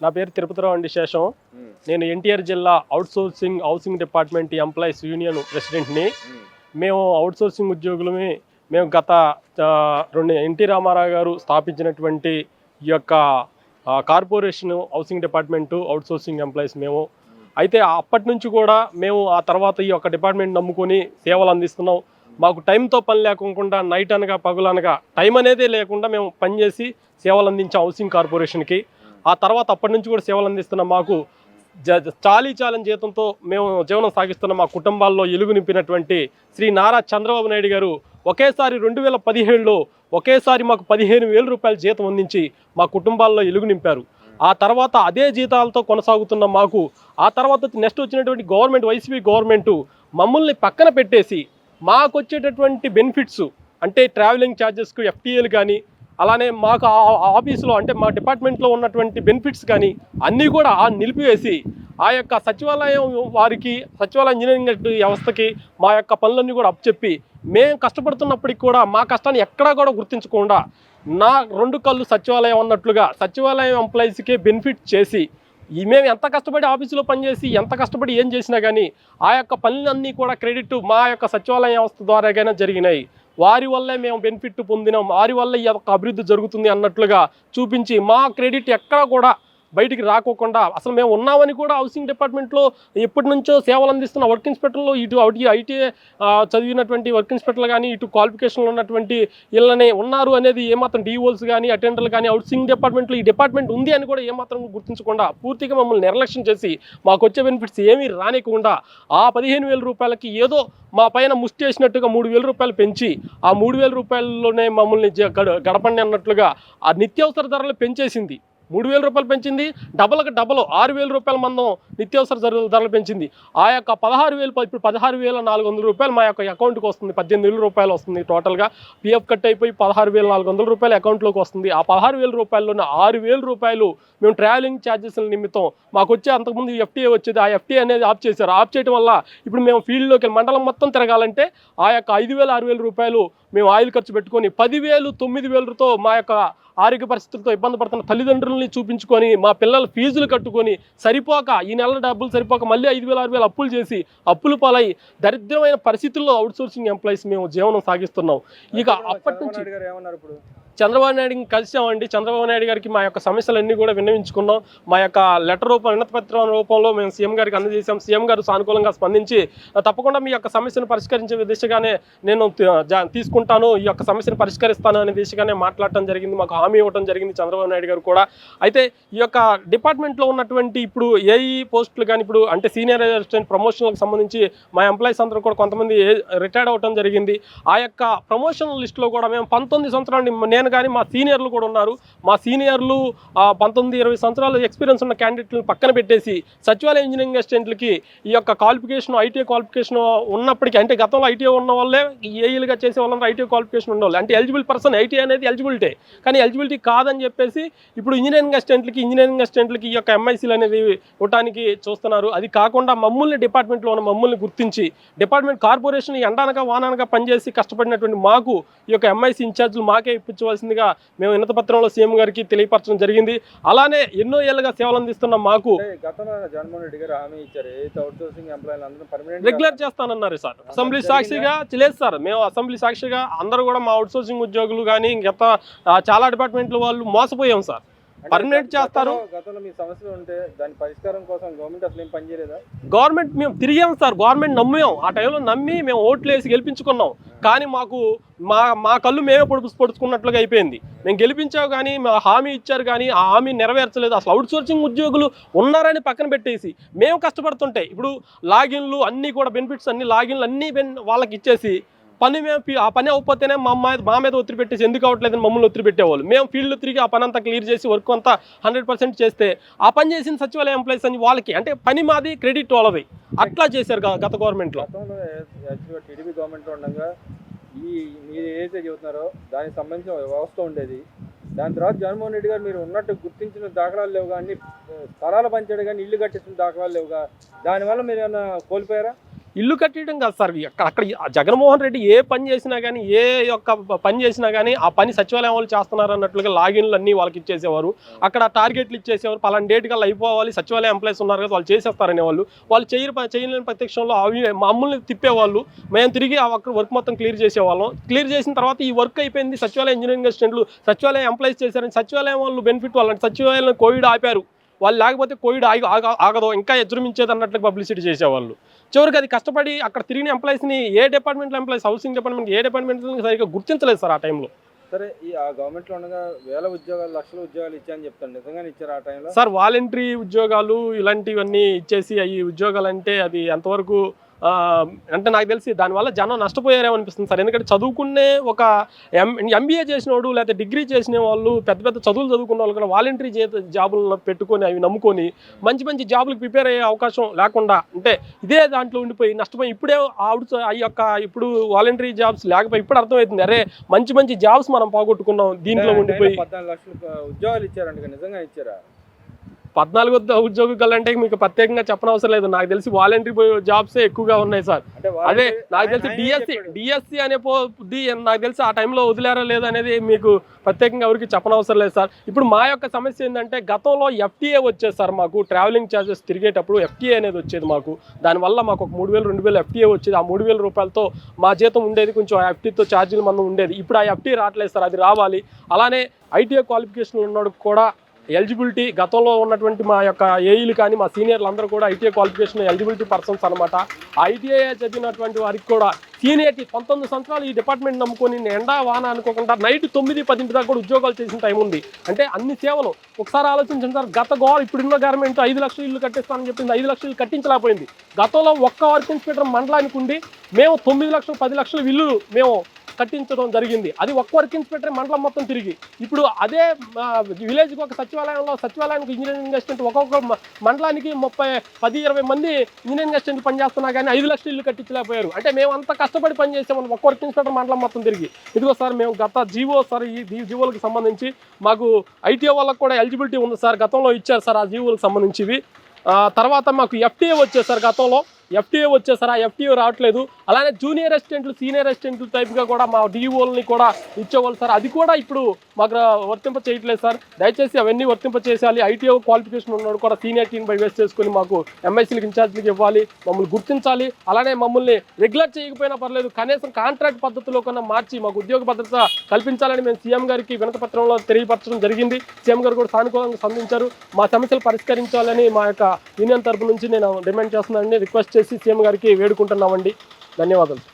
నా పేరు తిరుపతిరావు అండి శేషం. నేను ఎన్టీఆర్ జిల్లా outsourcing housing department employees union ప్రెసిడెంట్ని. మేము అవుట్సోర్సింగ్ ఉద్యోగులమే. మేము గత ఎన్టీ రామారావు గారు స్థాపించినటువంటి ఈ యొక్క corporation housing department outsourcing employees మేము. అయితే అప్పటి నుంచి కూడా మేము ఆ తర్వాత ఈ యొక్క డిపార్ట్మెంట్ నమ్ముకొని సేవలు అందిస్తున్నాం. మాకు టైంతో పని లేకుండా నైట్ అనగా పగులనగా టైం అనేది లేకుండా మేము పనిచేసి సేవలు అందించాం హౌసింగ్ కార్పొరేషన్కి. ఆ తర్వాత అప్పటి నుంచి కూడా సేవలు అందిస్తున్న మాకు చాలీచాలని జీతంతో మేము జీవనం సాగిస్తున్న మా కుటుంబాల్లో ఎలుగు నింపినటువంటి శ్రీ నారా చంద్రబాబు నాయుడు గారు ఒకేసారి 2017లో ఒకేసారి మాకు 15,000 రూపాయల జీతం అందించి మా కుటుంబాల్లో ఎలుగు నింపారు. ఆ తర్వాత అదే జీతాలతో కొనసాగుతున్న మాకు ఆ తర్వాత నెక్స్ట్ వచ్చినటువంటి గవర్నమెంట్ వైసీపీ గవర్నమెంటు మమ్మల్ని పక్కన పెట్టేసి మాకు వచ్చేటటువంటి బెనిఫిట్స్ అంటే ట్రావెలింగ్ ఛార్జెస్కు ఎఫ్టీఏలు కానీ అలానే మాకు ఆఫీసులో అంటే మా డిపార్ట్మెంట్లో ఉన్నటువంటి బెనిఫిట్స్ కానీ అన్నీ కూడా నిలిపివేసి ఆ యొక్క సచివాలయం వారికి సచివాలయ ఇంజనీరింగ్ వ్యవస్థకి మా యొక్క పనులన్నీ కూడా అప్పచెప్పి మేము కష్టపడుతున్నప్పటికి కూడా మా కష్టాన్ని ఎక్కడా కూడా గుర్తించకుండా నా 2 కళ్ళు సచివాలయం అన్నట్లుగా సచివాలయం ఎంప్లాయీస్కే బెనిఫిట్ చేసి మేము ఎంత కష్టపడి ఆఫీసులో పనిచేసి ఎంత కష్టపడి ఏం చేసినా కానీ ఆ యొక్క పనులన్నీ కూడా క్రెడిట్ మా యొక్క సచివాలయ వ్యవస్థ ద్వారాగానే జరిగినాయి. వారి వల్లే మేము బెనిఫిట్ పొందినాం, వారి వల్ల ఈ యొక్క అభివృద్ధి జరుగుతుంది అన్నట్లుగా చూపించి మా క్రెడిట్ ఎక్కడా కూడా బయటికి రాకోకుండా అసలు మేము ఉన్నామని కూడా హౌసింగ్ డిపార్ట్మెంట్లో ఎప్పటి నుంచో సేవలు అందిస్తున్న వర్క్ ఇన్స్పెక్టర్లు ఇటు ఐటీ చదివినటువంటి వర్క్ ఇన్స్పెక్టర్లు కానీ ఇటు క్వాలిఫికేషన్లు ఉన్నటువంటి వీళ్ళని ఉన్నారు అనేది ఏమాత్రం డిఓల్స్ కానీ అటెండర్లు కానీ హౌసింగ్ డిపార్ట్మెంట్లో ఈ డిపార్ట్మెంట్ ఉంది అని కూడా ఏమాత్రం గుర్తించకుండా పూర్తిగా మమ్మల్ని నిర్లక్ష్యం చేసి మాకు వచ్చే బెనిఫిట్స్ ఏమీ రానికుండా ఆ 15,000 రూపాయలకి ఏదో మా పైన ముష్టి వేసినట్టుగా 3,000 రూపాయలు పెంచి ఆ 3,000 రూపాయల్లోనే మమ్మల్ని గడపండి అన్నట్లుగా ఆ నిత్యావసర ధరలు పెంచేసింది. 3,000 రూపాయలు పెంచింది, డబల్కి డబల్ 6,000 రూపాయల మందం నిత్యావసర ధరలు పెంచింది. ఆ యొక్క 16,000 ఇప్పుడు 16,400 రూపాయలు మా యొక్క అకౌంట్కి వస్తుంది. 18,000 రూపాయలు వస్తుంది టోటల్గా. పిఎఫ్ కట్ అయిపోయి 16,400 రూపాయలు అకౌంట్లోకి వస్తుంది. ఆ 16,000 రూపాయల్లోనే 6,000 రూపాయలు మేము ట్రావెలింగ్ ఛార్జెస్ల నిమిత్తం మాకు వచ్చే అంతకుముందు ఎఫ్టీఏ వచ్చేది, ఆ ఎఫ్టీఏ అనేది ఆఫ్ చేశారు. ఆఫ్ చేయడం వల్ల ఇప్పుడు మేము ఫీల్డ్లోకి మండలం మొత్తం తిరగాలంటే ఆ యొక్క 5,000 6,000 రూపాయలు మేము ఆయిల్ ఖర్చు పెట్టుకొని 10,000 9,000తో మా యొక్క ఆరోగ్య పరిస్థితులతో ఇబ్బంది పడుతున్న తల్లిదండ్రులని చూపించుకొని మా పిల్లల ఫీజులు కట్టుకొని సరిపోక ఈ నెల డబ్బులు సరిపోక మళ్ళీ 5,000 6,000 అప్పులు చేసి అప్పులు పాలై దరిద్రమైన పరిస్థితుల్లో అవుట్సోర్సింగ్ ఎంప్లాయీస్ మేము జీవనం సాగిస్తున్నాం. ఇక అప్పటి నుంచి చంద్రబాబు నాయుడిని కలిసామండి. చంద్రబాబు నాయుడు గారికి మా యొక్క సమస్యలన్నీ కూడా విన్నవించుకున్నాం. మా యొక్క లెటర్ వినతిపత్రం రూపంలో మేము సీఎం గారికి అందజేసాం. సీఎం గారు సానుకూలంగా స్పందించి తప్పకుండా మీ యొక్క సమస్యను పరిష్కరించే దిశగానే నేను తీసుకుంటాను, ఈ యొక్క సమస్యను పరిష్కరిస్తాను అనే దిశగానే మాట్లాడటం జరిగింది. మాకు హామీ ఇవ్వడం జరిగింది చంద్రబాబు నాయుడు గారు కూడా. అయితే ఈ యొక్క డిపార్ట్మెంట్లో ఉన్నటువంటి ఇప్పుడు ఏఈ పోస్టులు కానీ ఇప్పుడు అంటే సీనియర్ అసిస్టెంట్ ప్రమోషన్లకు సంబంధించి మా ఎంప్లాయీస్ అందరూ కూడా కొంతమంది రిటైర్డ్ అవ్వడం జరిగింది. ఆ యొక్క ప్రమోషన్ లిస్టులో కూడా మేము 19 సంవత్సరాలు నేను కానీ మా సీనియర్లు కూడా ఉన్నారు. మా సీనియర్లు 19-20 సంవత్సరాల ఎక్స్పీరియన్స్ ఉన్న క్యాండిడేట్లను పక్కన పెట్టేసి సచివాలయ ఇంజనీరింగ్ అసిస్టెంట్లకి ఈ యొక్క క్వాలిఫికేషన్ ఐటీఐ క్వాలిఫికేషన్ ఉన్నప్పటికీ అంటే గతంలో ఐటీఐ ఉన్న వాళ్ళే ఏఈలుగా చేసే వాళ్ళందరూ ఐటీఐ క్వాలిఫికేషన్ ఉండేవాళ్ళు. అంటే ఎలిజిబుల్ పర్సన్ ఐటీఐ అనేది ఎలిజిబిలిటీ, కానీ ఎలిజిబిలిటీ కాదని చెప్పేసి ఇప్పుడు ఇంజనీరింగ్ అసిస్టెంట్లకి ఈ యొక్క ఎంఐసీలు అనేది ఇవ్వడానికి చూస్తున్నారు. అది కాకుండా మమ్మల్ని డిపార్ట్మెంట్లో ఉన్న మమ్మల్ని గుర్తించి డిపార్ట్మెంట్ కార్పొరేషన్ ఎండానగా వానానగా పనిచేసి కష్టపడినటువంటి మాకు ఈ యొక్క ఎంఐసీ ఇన్ఛార్జీలు మాకే ఇప్పించవలసిందిగా మేము వినతిపత్రంలో సీఎం గారికి తెలియపరచడం జరిగింది. అలానే ఎన్నో ఏళ్ళుగా సేవలు అందిస్తున్న మాకు రెగ్యులర్ చేస్తానన్నారు సార్. అసెంబ్లీ సాక్షిగా లేదు సార్, మేము అసెంబ్లీ సాక్షిగా అందరూ కూడా మా అవుట్సోర్సింగ్ ఉద్యోగులు కానీ గత చాలా డిపార్ట్మెంట్ల వాళ్ళు మోసపోయాం సార్. పర్మనెంట్ చేస్తారు. గతంలో మీ సమస్యలు ఉంటే దాని పరిష్కారం కోసం గవర్నమెంట్ అసలు ఏం పనిచేయలేదా? గవర్నమెంట్ మేము తిరిగాం సార్, గవర్నమెంట్ నమ్మాం. ఆ టైంలో నమ్మి మేము ఓట్లు వేసి గెలిపించుకున్నాం. కానీ మాకు మా కళ్ళు మేమే పొడుచుకున్నట్లుగా అయిపోయింది. మేము గెలిపించావు కానీ మా హామీ ఇచ్చారు కానీ ఆ హామీ నెరవేర్చలేదు. అసలు అవుట్సోర్సింగ్ ఉద్యోగులు ఉన్నారని పక్కన పెట్టేసి మేము కష్టపడుతుంటే ఇప్పుడు లాగిన్లు అన్నీ కూడా బెనిఫిట్స్ అన్ని లాగిన్లు అన్నీ వాళ్ళకి ఇచ్చేసి ఆ పని అవ్వకపోతేనే మా మీద ఒత్తిడి పెట్టేసి ఎందుకు అవ్వట్లేదని మమ్మల్ని ఒత్తిడి పెట్టేవాళ్ళు. మేము ఫీల్డ్లో తిరిగి ఆ పని అంతా క్లియర్ చేసి వర్క్ అంతా 100% చేస్తే ఆ పని చేసిన సచివాలయ ఎంప్లాయీస్ అని వాళ్ళకి అంటే పని మాది క్రెడిట్ వాళ్ళది అట్లా చేశారు గత గవర్నమెంట్లో. టీడీపీ గవర్నమెంట్లో ఉండగా మీరు ఏదైతే చెబుతున్నారో దానికి సంబంధించిన వ్యవస్థ ఉండేది. దాని తర్వాత జగన్మోహన్ రెడ్డి గారు మీరు ఉన్నట్టు గుర్తించిన దాఖలాలు లేవు కానీ స్థలాలు పంచాడు కానీ ఇల్లు కట్టించిన దాఖలాలు లేవుగా, దానివల్ల మీరు ఏమైనా కోల్పోయారా? ఇల్లు కట్టడం కాదు సార్, అక్కడ జగన్మోహన్ రెడ్డి ఏ పని చేసినా కానీ, ఏ యొక్క పని చేసినా కానీ ఆ పని సచివాలయం వాళ్ళు చేస్తున్నారు అన్నట్లుగా లాగిన్లు అన్నీ వాళ్ళకి ఇచ్చేసేవారు. అక్కడ టార్గెట్లు ఇచ్చేసేవారు, పలానా డేట్ కల్లా అయిపోవాలి, సచివాలయం ఎంప్లాయీస్ ఉన్నారు కదా వాళ్ళు చేసేస్తారనే వాళ్ళు చేయలేని ప్రత్యక్షంలో అవి మమ్మల్ని తిప్పేవాళ్ళు. మేము తిరిగి ఆ వర్క్ మొత్తం క్లియర్ చేసేవాళ్ళం. క్లియర్ చేసిన తర్వాత ఈ వర్క్ అయిపోయింది, సచివాలయం ఇంజనీరింగ్ అసిస్టెంట్లు సచివాలయం ఎంప్లాయీస్ చేశారని సచివాలయం వాళ్ళు బెనిఫిట్ వాళ్ళంటే సచివాలయంలో కోవిడ్ ఆపారు. వాళ్ళు లేకపోతే కోవిడ్ ఆగదు, ఇంకా ఎదురుమించేది అన్నట్లు పబ్లిసిటీ చేసేవాళ్ళు. చివరికి అది కష్టపడి అక్కడ తిరిగిన ఎంప్లాయీస్ని ఏ డిపార్ట్మెంట్లో ఎంప్లాయీస్, హౌసింగ్ డిపార్ట్మెంట్ ఏ డిపార్ట్మెంట్ సరిగ్గా గుర్తించలేదు సార్ ఆ టైంలో. సరే, ఆ గవర్నమెంట్లో ఉండగా వేల ఉద్యోగాలు, లక్షల ఉద్యోగాలు ఇచ్చాయని చెప్తాను, నిజంగానే ఇచ్చారు ఆ టైంలో? సార్ వాలంటరీ ఉద్యోగాలు ఇలాంటివన్నీ ఇచ్చేసి అవి ఉద్యోగాలు అంటే అది ఎంతవరకు అంటే నాకు తెలిసి దానివల్ల జనం నష్టపోయారేమో అనిపిస్తుంది సార్. ఎందుకంటే చదువుకునే ఒక ఎంబీఏ చేసినోడు లేకపోతే డిగ్రీ చేసిన వాళ్ళు, పెద్ద పెద్ద చదువులు చదువుకున్న వాళ్ళు కూడా వాలంటరీ జాబులను పెట్టుకొని అవి నమ్ముకొని మంచి మంచి జాబులకు ప్రిపేర్ అయ్యే అవకాశం లేకుండా, అంటే ఇదే దాంట్లో ఉండిపోయి నష్టపోయి ఇప్పుడే ఇప్పుడు వాలంటరీ జాబ్స్ లేకపోయి ఇప్పుడు అర్థమవుతుంది, అరే మంచి మంచి జాబ్స్ మనం పోగొట్టుకున్నాం దీంట్లో ఉండిపోయి. 14 లక్షల ఉద్యోగాలు ఇచ్చారంట, నిజంగా ఇచ్చారా? 14 ఉద్యోగాలు అంటే మీకు ప్రత్యేకంగా చెప్పనవసరం లేదు, నాకు తెలిసి వాలంటరీ జాబ్సే ఎక్కువగా ఉన్నాయి సార్. అదే నాకు తెలిసి డిఎస్సి అనే నాకు తెలిసి ఆ టైంలో వదిలేరా లేదా అనేది మీకు ప్రత్యేకంగా ఎవరికి చెప్పనవసరం లేదు సార్. ఇప్పుడు మా యొక్క సమస్య ఏంటంటే గతంలో ఎఫ్టీఏ వచ్చేది సార్, మాకు ట్రావెలింగ్ ఛార్జెస్ తిరిగేటప్పుడు ఎఫ్టీఏ అనేది వచ్చేది మాకు. దానివల్ల మాకు ఒక 3,000 2,000 ఎఫ్టీఏ వచ్చేది. ఆ 3,000 రూపాయలతో మా జీతం ఉండేది, కొంచెం ఆ ఎఫ్టీతో ఛార్జీలు మనం ఉండేది. ఇప్పుడు ఆ ఎఫ్టీ రావట్లేదు సార్, అది రావాలి. అలానే ఐటీఐ క్వాలిఫికేషన్ ఉన్నాడు కూడా ఎలిజిబిలిటీ, గతంలో ఉన్నటువంటి మా యొక్క ఏఈలు కానీ మా సీనియర్లు అందరూ కూడా ఐటీఐ క్వాలిఫికేషన్ ఎలిజిబిలిటీ పర్సన్స్ అనమాట. ఐటీఐ చదివినటువంటి వారికి కూడా సీనియర్టీ 19 సంవత్సరాలు ఈ డిపార్ట్మెంట్ నమ్ముకొని ఎండా వాన అనుకోకుండా నైట్ 9-10 దాకా కూడా ఉద్యోగాలు చేసిన టైం ఉంది. అంటే అన్ని సేవలు ఒకసారి ఆలోచించండి సార్. ఇప్పుడున్న గవర్నమెంట్ 5 లక్షల ఇల్లు కట్టిస్తానని చెప్పింది, 5 లక్షలు కట్టించలేకపోయింది. గతంలో ఒక్క వర్క్ ఇన్స్పెక్టర్ మండలానికి ఉండి మేము 9 లక్షలు 10 లక్షల ఇల్లు మేము కట్టించడం జరిగింది. అది ఒక్క వర్క్ ఇన్స్పెక్టర్ మండలం మొత్తం తిరిగి. ఇప్పుడు అదే విలేజ్కి ఒక సచివాలయానికి ఇంజనీరింగ్ అసిస్టెంట్ ఒక్కొక్క మండలానికి 10-20 మంది ఇంజనీరింగ్ అసిస్టెంట్లు పనిచేస్తున్నా కానీ 5 లక్షల ఇల్లు కట్టించలేకపోయారు. అంటే మేము అంత కష్టపడి పనిచేసామని ఒక్క వర్క్ ఇన్స్పెక్టర్ మండలం మొత్తం తిరిగి. ఇదిగో సార్ మేము గత జీవో సార్, ఈ జీవోలకు సంబంధించి మాకు ఐటీఓ వాళ్ళకు కూడా ఎలిజిబిలిటీ ఉంది సార్, గతంలో ఇచ్చారు సార్ ఆ జీవోలకు సంబంధించివి. తర్వాత మాకు ఎఫ్టీఏ వచ్చేసారు, గతంలో ఎఫ్టీఏ వచ్చేసారు, ఆ ఎఫ్టీఏ రావట్లేదు. అలానే జూనియర్ అసిస్టెంట్లు సీనియర్ అసిస్టెంట్లు టైప్గా కూడా మా డిఓల్ని కూడా ఇచ్చేవాళ్ళు సార్, అది కూడా ఇప్పుడు మాకు వర్తింప చేయట్లేదు సార్. దయచేసి అవన్నీ వర్తింప చేయాలి. ఐటీఓ క్వాలిఫికేషన్ ఉన్నవాడు కూడా సీనియర్టీని బై వేస్ట్ చేసుకుని మాకు ఎంఐసీలకు ఇన్ఛార్జ్లకు ఇవ్వాలి, మమ్మల్ని గుర్తించాలి. అలానే మమ్మల్ని రెగ్యులర్ చేయకపోయినా పర్లేదు, కనీసం కాంట్రాక్ట్ పద్ధతిలో కన్నా మార్చి మాకు ఉద్యోగ భద్రత కల్పించాలని మేము సీఎం గారికి వినతిపత్రంలో తెలియపరచడం జరిగింది. సీఎం గారు కూడా సానుకూలంగా స్పందించారు. మా సమస్యలు పరిష్కరించాలని మా యొక్క యూనియన్ తరపు నుంచి నేను డిమాండ్ చేస్తున్నానని రిక్వెస్ట్ చేసి సీఎం గారికి వేడుకుంటున్నామండి. ధన్యవాదాలు.